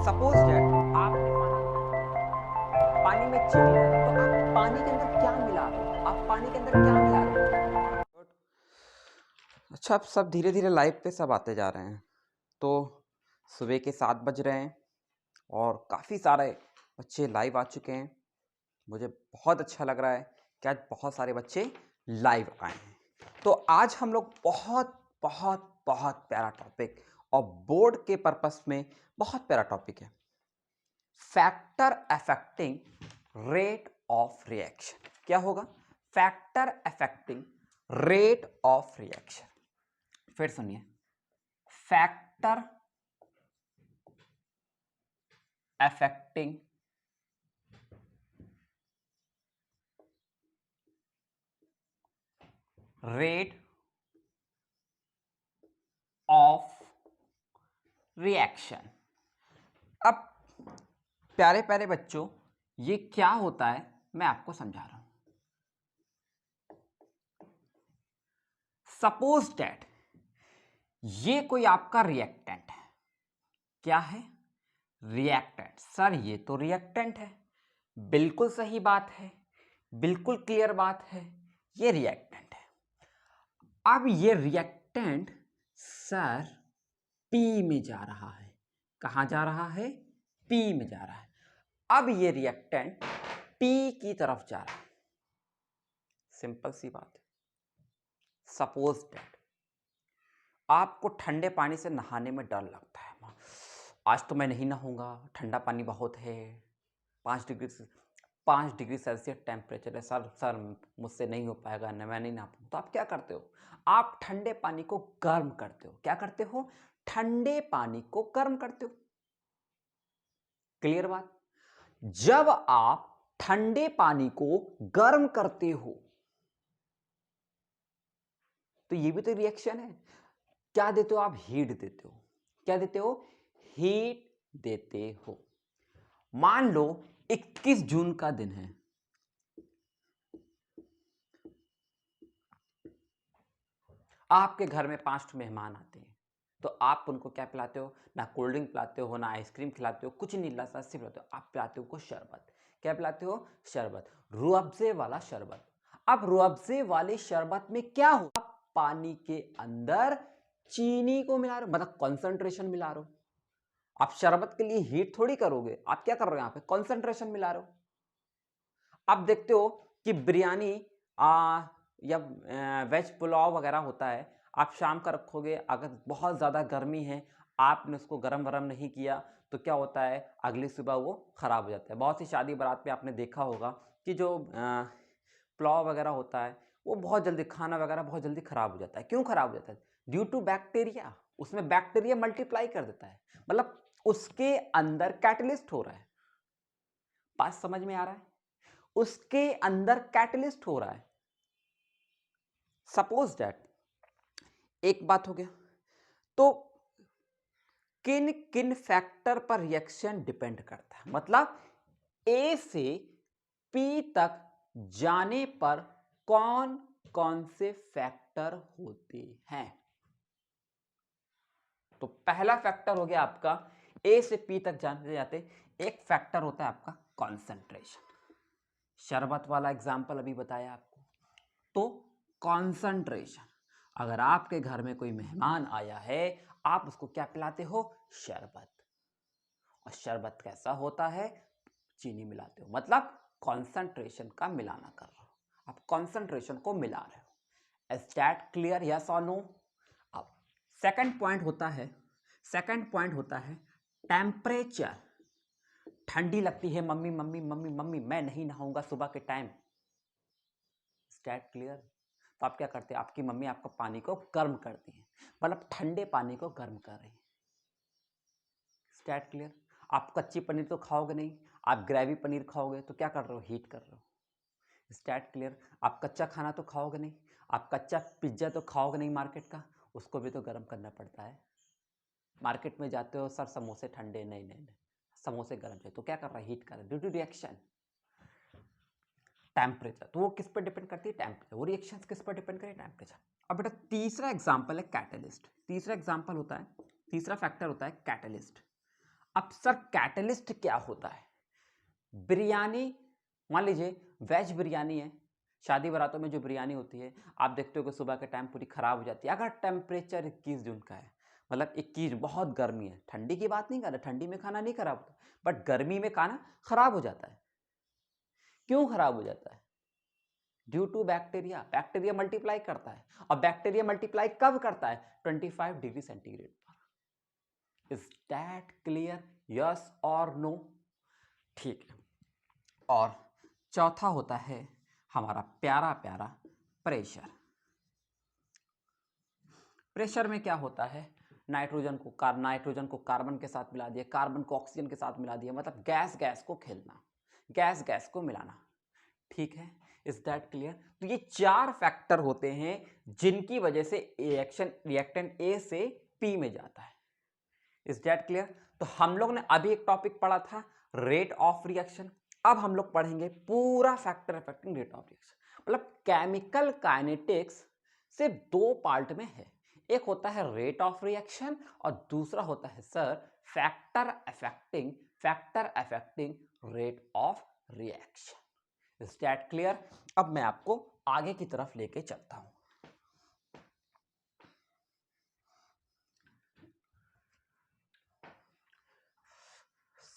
Suppose that आपने पानी में चीनी डाला, तो आप पानी के अंदर क्या मिला रहे हो? आप पानी के अंदर क्या मिला रहे हो? अच्छा, अब सब धीरे धीरे लाइव पे सब आते जा रहे हैं। तो सुबह के 7 बज रहे हैं और काफ़ी सारे बच्चे लाइव आ चुके हैं। मुझे बहुत अच्छा लग रहा है कि आज बहुत सारे बच्चे लाइव आए हैं। तो आज हम लोग बहुत बहुत बहुत प्यारा टॉपिक और बोर्ड के पर्पस में बहुत प्यारा टॉपिक है, factor affecting rate of reaction. क्या होगा? Factor affecting rate of reaction. फिर सुनिए, factor affecting rate of reaction. अब प्यारे प्यारे बच्चों, ये क्या होता है मैं आपको समझा रहा हूं। सपोज दैट ये कोई आपका रिएक्टेंट है। क्या है? रिएक्टेंट। सर ये तो रिएक्टेंट है। बिल्कुल सही बात है, बिल्कुल क्लियर बात है, ये रिएक्टेंट है। अब ये रिएक्टेंट सर पी में जा रहा है। कहां जा रहा है? पी में जा रहा है। अब ये रिएक्टेंट पी की तरफ जा रहा है। सिंपल सी बात है। सपोज दैट आपको ठंडे पानी से नहाने में डर लगता है। आज तो मैं नहीं नहाऊंगा, ठंडा पानी बहुत है, 5 डिग्री सेल्सियस टेम्परेचर है। सर मुझसे नहीं हो पाएगा, न मैं नहीं नहा पाऊंगा। तो आप क्या करते हो? आप ठंडे पानी को गर्म करते हो। क्या करते हो? ठंडे पानी को गर्म करते हो। क्लियर बात? जब आप ठंडे पानी को गर्म करते हो तो ये भी तो रिएक्शन है। क्या देते हो आप? हीट देते हो। क्या देते हो? हीट देते हो। मान लो 21 जून का दिन है। आपके घर में 5 मेहमान आते हैं, तो आप उनको क्या पिलाते हो? ना कोल्ड ड्रिंक पिलाते हो, ना आइसक्रीम खिलाते हो, कुछ नहीं लाता, सिर्फ पिलाते हो। आप पिलाते हो को शरबत। क्या पिलाते हो? शरबत, रूअफ़ज़े वाला शरबत। अब रूअफ़ज़े वाले शरबत में क्या हो? आप पानी के अंदर चीनी को मिला रहे हो, मतलब कॉन्सेंट्रेशन मिला रहे हो। आप शरबत के लिए हीट थोड़ी करोगे, आप क्या कर रहे हो? यहां पे कॉन्सेंट्रेशन मिला रहे हो। आप देखते हो कि बिरयानी या वेज पुलाव वगैरह होता है, आप शाम का रखोगे, अगर बहुत ज़्यादा गर्मी है, आपने उसको गरम वरम नहीं किया तो क्या होता है? अगली सुबह वो ख़राब हो जाता है। बहुत सी शादी बारात में आपने देखा होगा कि जो पुलाव वगैरह होता है वो बहुत जल्दी, खाना वगैरह बहुत जल्दी ख़राब हो जाता है। क्यों ख़राब हो जाता है? Due to bacteria. उसमें बैक्टीरिया मल्टीप्लाई कर देता है, मतलब उसके अंदर कैटलिस्ट हो रहा है। बात समझ में आ रहा है? उसके अंदर कैटलिस्ट हो रहा है। सपोज दैट एक बात हो गया। तो किन किन फैक्टर पर रिएक्शन डिपेंड करता है, मतलब ए से पी तक जाने पर कौन कौन से फैक्टर होते हैं? तो पहला फैक्टर हो गया आपका, ए से पी तक जाने जाते एक फैक्टर होता है आपका कॉन्सेंट्रेशन। शरबत वाला एग्जांपल अभी बताया आपको। तो कॉन्सेंट्रेशन, अगर आपके घर में कोई मेहमान आया है, आप उसको क्या पिलाते हो? शरबत। और शरबत कैसा होता है? चीनी मिलाते हो, मतलब कॉन्सेंट्रेशन का मिलाना कर रहे हो। आप कॉन्सेंट्रेशन को मिला रहे हो। Is that clear? यस और नो? अब सेकंड पॉइंट होता है टेम्परेचर। ठंडी लगती है, मम्मी मम्मी मम्मी मम्मी मैं नहीं नहाऊंगा सुबह के टाइम। Stat clear? तो आप क्या करते हैं? आपकी मम्मी आपको पानी को गर्म करती है, मतलब ठंडे पानी को गर्म कर रही है। That clear? आप कच्ची पनीर तो खाओगे नहीं, आप ग्रेवी पनीर खाओगे तो क्या कर रहे हो? हीट कर रहे हो। That clear? आप कच्चा खाना तो खाओगे नहीं, आप कच्चा पिज्जा तो खाओगे नहीं मार्केट का, उसको भी तो गर्म करना पड़ता है। मार्केट में जाते हो, सर समोसे ठंडे, नहीं नहीं नहीं, समोसे गर्म चाहिए, तो क्या कर रहा है? हीट कर रहा है, ड्यू टू रिएक्शन। टेम्परेचर, तो वो किस पर डिपेंड करती है? टेम्परेचर। वो रिएक्शन किस पर डिपेंड करे? टेम्परेचर। अब बेटा तीसरा एग्जांपल है कैटलिस्ट। तीसरा एग्जांपल होता है, तीसरा फैक्टर होता है कैटलिस्ट। अब सर कैटलिस्ट क्या होता है? बिरयानी, मान लीजिए वेज बिरयानी है, शादी बारातों में जो बिरयानी होती है, आप देखते हो कि सुबह के टाइम पूरी खराब हो जाती है। अगर टेम्परेचर 21 जून का है, मतलब 21 बहुत गर्मी है, ठंडी की बात नहीं कर रहा, ठंडी में खाना नहीं खराब होता, बट गर्मी में खाना खराब हो जाता है। क्यों खराब हो जाता है? Due to bacteria. Bacteria multiply करता है, और बैक्टीरिया मल्टीप्लाई कब करता है? 25 डिग्री सेंटीग्रेड पर। Is that clear? यस और नो? ठीक है। और चौथा होता है हमारा प्यारा प्यारा प्रेशर। प्रेशर में क्या होता है? नाइट्रोजन को कार्बन के साथ मिला दिया, कार्बन को ऑक्सीजन के साथ मिला दिया, मतलब गैस गैस को खेलना, गैस गैस को मिलाना। ठीक है, इज दैट क्लियर? तो ये 4 फैक्टर होते हैं जिनकी वजह से रिएक्टेंट ए से पी में जाता है। Is that clear? तो हम लोग ने अभी एक टॉपिक पढ़ा था रेट ऑफ रिएक्शन, अब हम लोग पढ़ेंगे पूरा factor affecting rate of reaction. मतलब केमिकल काइनेटिक्स सिर्फ 2 पार्ट में है, एक होता है रेट ऑफ रिएक्शन और दूसरा होता है sir factor affecting rate of reaction. Is that clear? अब मैं आपको आगे की तरफ लेके चलता हूं।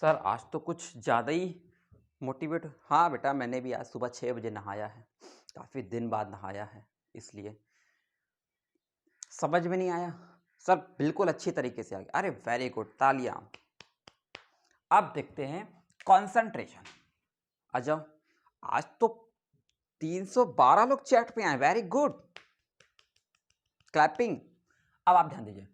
सर आज तो कुछ ज़्यादा ही मोटिवेट। हाँ बेटा, मैंने भी आज सुबह 6 बजे नहाया है, काफ़ी दिन बाद नहाया है, इसलिए समझ में नहीं आया सर, बिल्कुल अच्छी तरीके से आ गया। अरे वेरी गुड, तालियां। अब देखते हैं कॉन्सेंट्रेशन। आ जाओ, आज तो 312 लोग चैट पे आए, वेरी गुड, क्लैपिंग। अब आप ध्यान दीजिए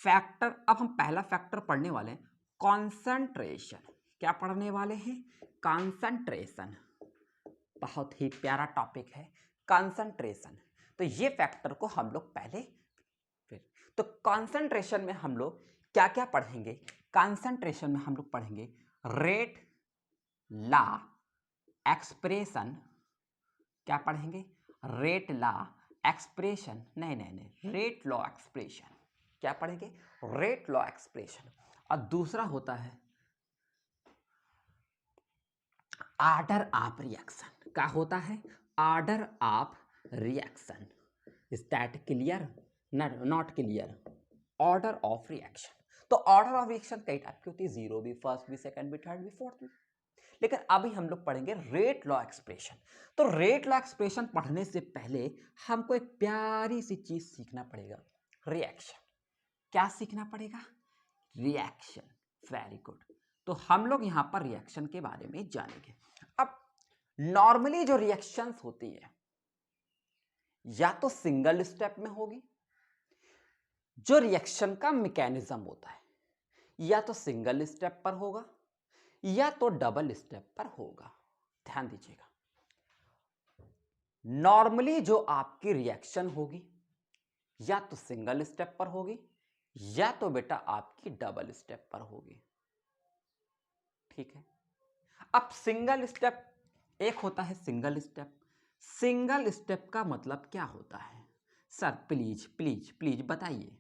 फैक्टर, अब हम पहला फैक्टर पढ़ने वाले हैं कॉन्सेंट्रेशन। क्या पढ़ने वाले हैं? कॉन्सेंट्रेशन। बहुत ही प्यारा टॉपिक है कॉन्सेंट्रेशन। तो ये फैक्टर को हम लोग पहले फिर, तो कॉन्सेंट्रेशन में हम लोग क्या क्या पढ़ेंगे? कॉन्सेंट्रेशन में हम लोग पढ़ेंगे रेट लॉ एक्सप्रेशन। क्या पढ़ेंगे? रेट लॉ एक्सप्रेशन, नहीं, रेट लॉ एक्सप्रेशन। क्या पढ़ेंगे? Rate law expression. और दूसरा होता है ऑर्डर ऑफ रिएक्शन। क्या होता है? Order of reaction. Is that clear? Not clear? Order of reaction. तो ऑर्डर ऑफ रिएक्शन कई टाइप की होती है, 0 भी, फर्स्ट भी, सेकंड भी, थर्ड भी, फोर्थ भी। लेकिन अभी हम लोग पढ़ेंगे रेट लॉ एक्सप्रेशन। तो रेट लॉ एक्सप्रेशन पढ़ने से पहले हमको एक प्यारी सी चीज सीखना पड़ेगा, रिएक्शन। क्या सीखना पड़ेगा? रिएक्शन। Very good. तो हम लोग यहां पर रिएक्शन के बारे में जानेंगे। अब नॉर्मली जो रिएक्शंस होती है या तो सिंगल स्टेप में होगी, जो रिएक्शन का मैकेनिज्म होता है या तो सिंगल स्टेप पर होगा या तो डबल स्टेप पर होगा। ध्यान दीजिएगा, नॉर्मली जो आपकी रिएक्शन होगी या तो सिंगल स्टेप पर होगी या तो बेटा आपकी डबल स्टेप पर होगी। ठीक है, अब सिंगल स्टेप, एक होता है सिंगल स्टेप। सिंगल स्टेप का मतलब क्या होता है? सर प्लीज प्लीज प्लीज बताइए।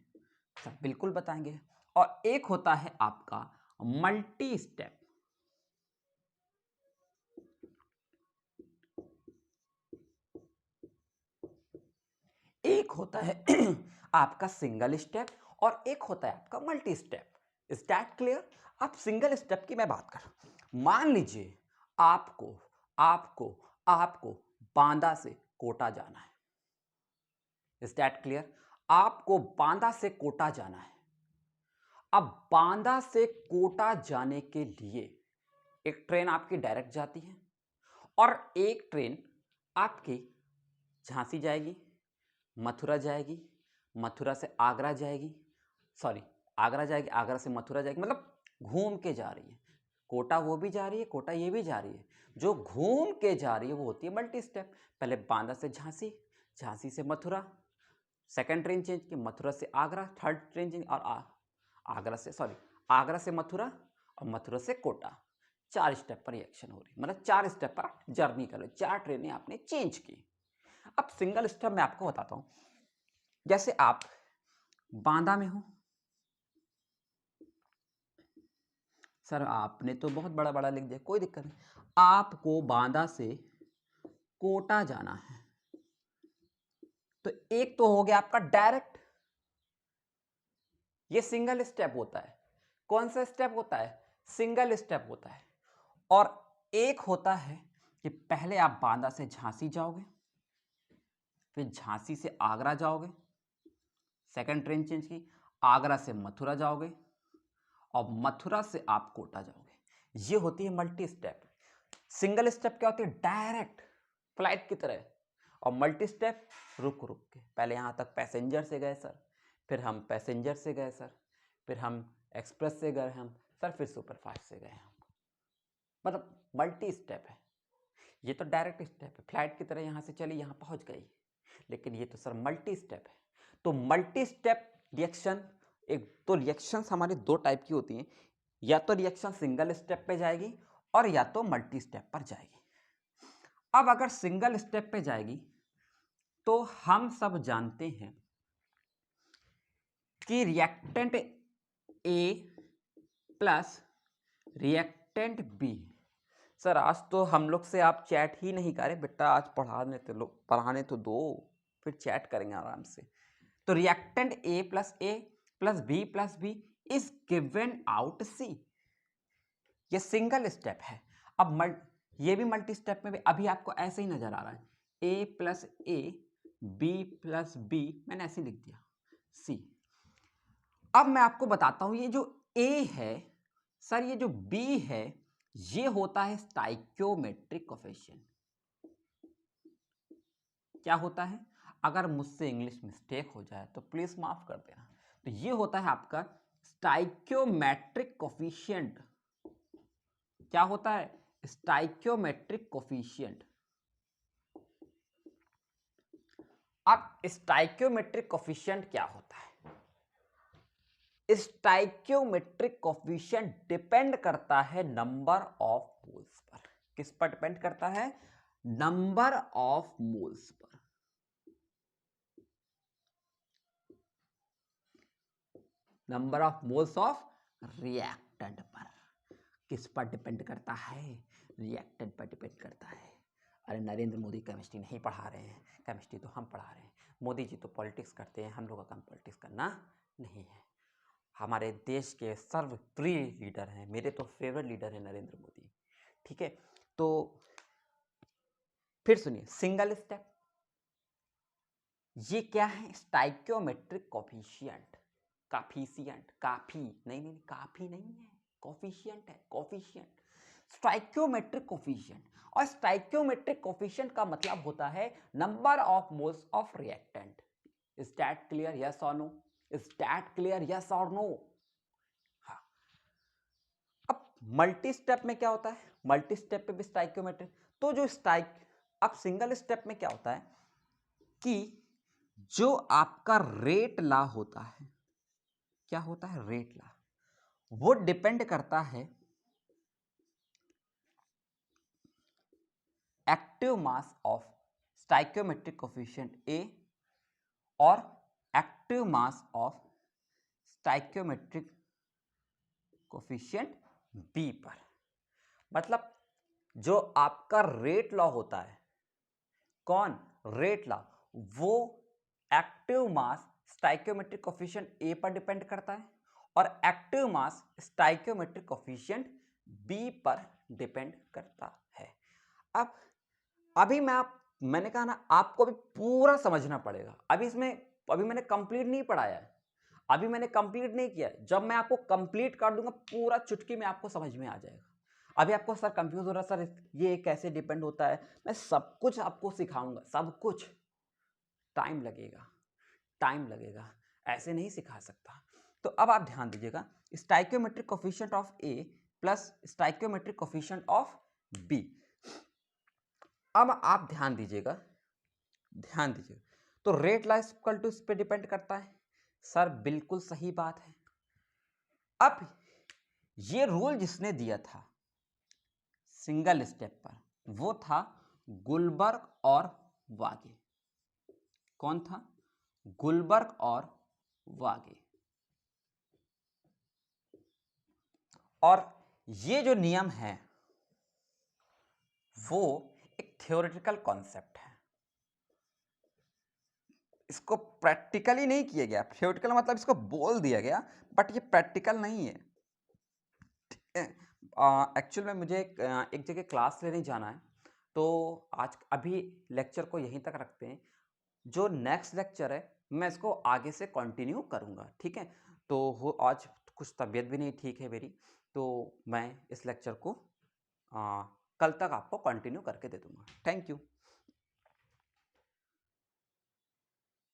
सर बिल्कुल बताएंगे। और एक होता है आपका मल्टी स्टेप। एक होता है आपका सिंगल स्टेप और एक होता है आपका multi step. Is that clear? अब सिंगल स्टेप की मैं बात कर, मान लीजिए आपको आपको आपको बांदा से कोटा जाना है। Is that clear? आपको बांदा से कोटा जाना है। अब बांदा से कोटा जाने के लिए एक ट्रेन आपकी डायरेक्ट जाती है और एक ट्रेन आपकी झांसी जाएगी, मथुरा जाएगी, मथुरा से आगरा जाएगी, सॉरी आगरा जाएगी, आगरा से मथुरा जाएगी, मतलब घूम के जा रही है। कोटा वो भी जा रही है, कोटा ये भी जा रही है। जो घूम के जा रही है वो होती है मल्टी स्टेप। पहले बांदा से झांसी, झांसी से मथुरा, सेकंड ट्रेन चेंज की, मथुरा से आगरा, थर्ड ट्रेन चेंज, और आगरा से मथुरा और मथुरा से कोटा। 4 स्टेप पर रिएक्शन हो रही, मतलब 4 स्टेप पर जर्नी कर रहे, 4 ट्रेनें आपने चेंज की। अब सिंगल स्टेप मैं आपको बताता हूं, जैसे आप बांदा में हो, सर आपने तो बहुत बड़ा बड़ा लिख दिया, कोई दिक्कत नहीं। आपको बांदा से कोटा जाना है, तो एक तो हो गया आपका डायरेक्ट, ये सिंगल स्टेप होता है। कौन सा स्टेप होता है? सिंगल स्टेप होता है। और एक होता है कि पहले आप बांदा से झांसी जाओगे, फिर झांसी से आगरा जाओगे, सेकंड ट्रेन चेंज की, आगरा से मथुरा जाओगे, और मथुरा से आप कोटा जाओगे। ये होती है मल्टी स्टेप। सिंगल स्टेप क्या होती है? डायरेक्ट फ्लाइट की तरह। और मल्टी स्टेप रुक रुक के, पहले यहां तक पैसेंजर से गए सर, फिर हम पैसेंजर से गए सर, फिर हम एक्सप्रेस से गए हम सर, फिर सुपरफास्ट से गए हम। मतलब मल्टी स्टेप है। ये तो डायरेक्ट स्टेप है, फ्लाइट की तरह यहां से चली यहां पहुंच गई, लेकिन ये तो सर मल्टी स्टेप है। तो मल्टी स्टेप रिएक्शन, एक तो रिएक्शंस हमारे दो टाइप की होती हैं, या तो रिएक्शन सिंगल स्टेप पे जाएगी और या तो मल्टी स्टेप पर जाएगी। अब अगर सिंगल स्टेप पे जाएगी तो हम सब जानते हैं कि reactant A plus reactant B. Sir आज तो हम लोग से आप चैट ही नहीं करें बेटा, आज पढ़ाने तो दो, फिर चैट करेंगे आराम से। तो reactant A plus B is given out C. ये सिंगल स्टेप है। अब ये भी मल्टी स्टेप में भी अभी आपको ऐसे ही नजर आ रहा है, ए प्लस ए, बी प्लस बी, मैंने ऐसे लिख दिया सी। अब मैं आपको बताता हूं, ये जो ए है सर, ये जो बी है, ये होता है स्टाइक्योमेट्रिक कोफिशिएंट। क्या होता है? अगर मुझसे इंग्लिश मिस्टेक हो जाए तो प्लीज माफ कर देना। तो ये होता है आपका स्टाइक्योमेट्रिक कोफिशिएंट। क्या होता है? Stoichiometric coefficient. अब स्टाइक्योमेट्रिक कोफिशिएंट क्या होता है? स्टाइक्योमेट्रिक कोफिशिएंट डिपेंड करता है नंबर ऑफ मोल्स पर। किस पर डिपेंड करता है? Number of moles per. Number of moles of reactant पर। किस पर डिपेंड करता है? रिएक्टेंट पर डिपेंड करता है। अरे नरेंद्र मोदी केमिस्ट्री नहीं पढ़ा रहे हैं, केमिस्ट्री तो हम पढ़ा रहे हैं। मोदी जी तो पॉलिटिक्स करते हैं, हम लोगों का काम पॉलिटिक्स करना नहीं है। हमारे देश के सर्वप्रिय लीडर हैं, मेरे तो फेवरेट लीडर है नरेंद्र मोदी। ठीक है, तो फिर सुनिए, सिंगल स्टेप ये क्या है? Stoichiometric coefficient. काफिशिएंट, काफी नहीं, काफी नहीं है, कोफिशिएंट है, कोफिशिएंट, स्टाइक्योमेट्रिक कोफिशिएंट। और स्टाइक्योमेट्रिक कोफिशिएंट का मतलब होता है number of moles of reactant. Is that clear? Yes और no? Is that clear? Yes और नो? हाँ। अब मल्टी स्टेप में क्या होता है? मल्टी स्टेप पे भी स्टाइक्योमेट्रिक। तो जो अब सिंगल स्टेप में क्या होता है कि जो आपका रेट लॉ होता है, क्या होता है? रेट लॉ, वो डिपेंड करता है active mass of stoichiometric coefficient A और active mass of stoichiometric coefficient B पर। मतलब जो आपका रेट लॉ होता है, कौन? रेट लॉ, वो active mass stoichiometric coefficient A पर डिपेंड करता है और active mass stoichiometric coefficient B पर डिपेंड करता है। अब अभी मैंने कहा ना, आपको भी पूरा समझना पड़ेगा। अभी मैंने कंप्लीट नहीं पढ़ाया है, अभी मैंने कंप्लीट नहीं किया। जब मैं आपको कंप्लीट कर दूंगा, पूरा चुटकी में आपको समझ में आ जाएगा। अभी आपको सर कंफ्यूज हो रहा है, सर ये कैसे डिपेंड होता है, मैं सब कुछ आपको सिखाऊंगा, सब कुछ। टाइम लगेगा, टाइम लगेगा, ऐसे नहीं सिखा सकता। तो अब आप ध्यान दीजिएगा, stoichiometric coefficient of A plus stoichiometric coefficient of B. अब आप ध्यान दीजिएगा, ध्यान दीजिएगा। तो रेट लॉ इक्वल टू इस पे डिपेंड करता है। सर बिल्कुल सही बात है। अब ये रूल जिसने दिया था सिंगल स्टेप पर, वो था गुलबर्ग और वागे। कौन था? गुलबर्ग और वागे। और ये जो नियम है वो एक थ्योरेटिकल कॉन्सेप्ट है, इसको प्रैक्टिकली नहीं किया गया। थ्योरेटिकल मतलब इसको बोल दिया गया, बट ये प्रैक्टिकल नहीं है। एक्चुअल में मुझे एक जगह क्लास लेने जाना है, तो आज अभी लेक्चर को यहीं तक रखते हैं। जो नेक्स्ट लेक्चर है मैं इसको आगे से कंटिन्यू करूँगा, ठीक है? तो हो आज कुछ तबीयत भी नहीं ठीक है मेरी, तो मैं इस लेक्चर को कल तक आपको कंटिन्यू करके दे दूँगा। Thank you.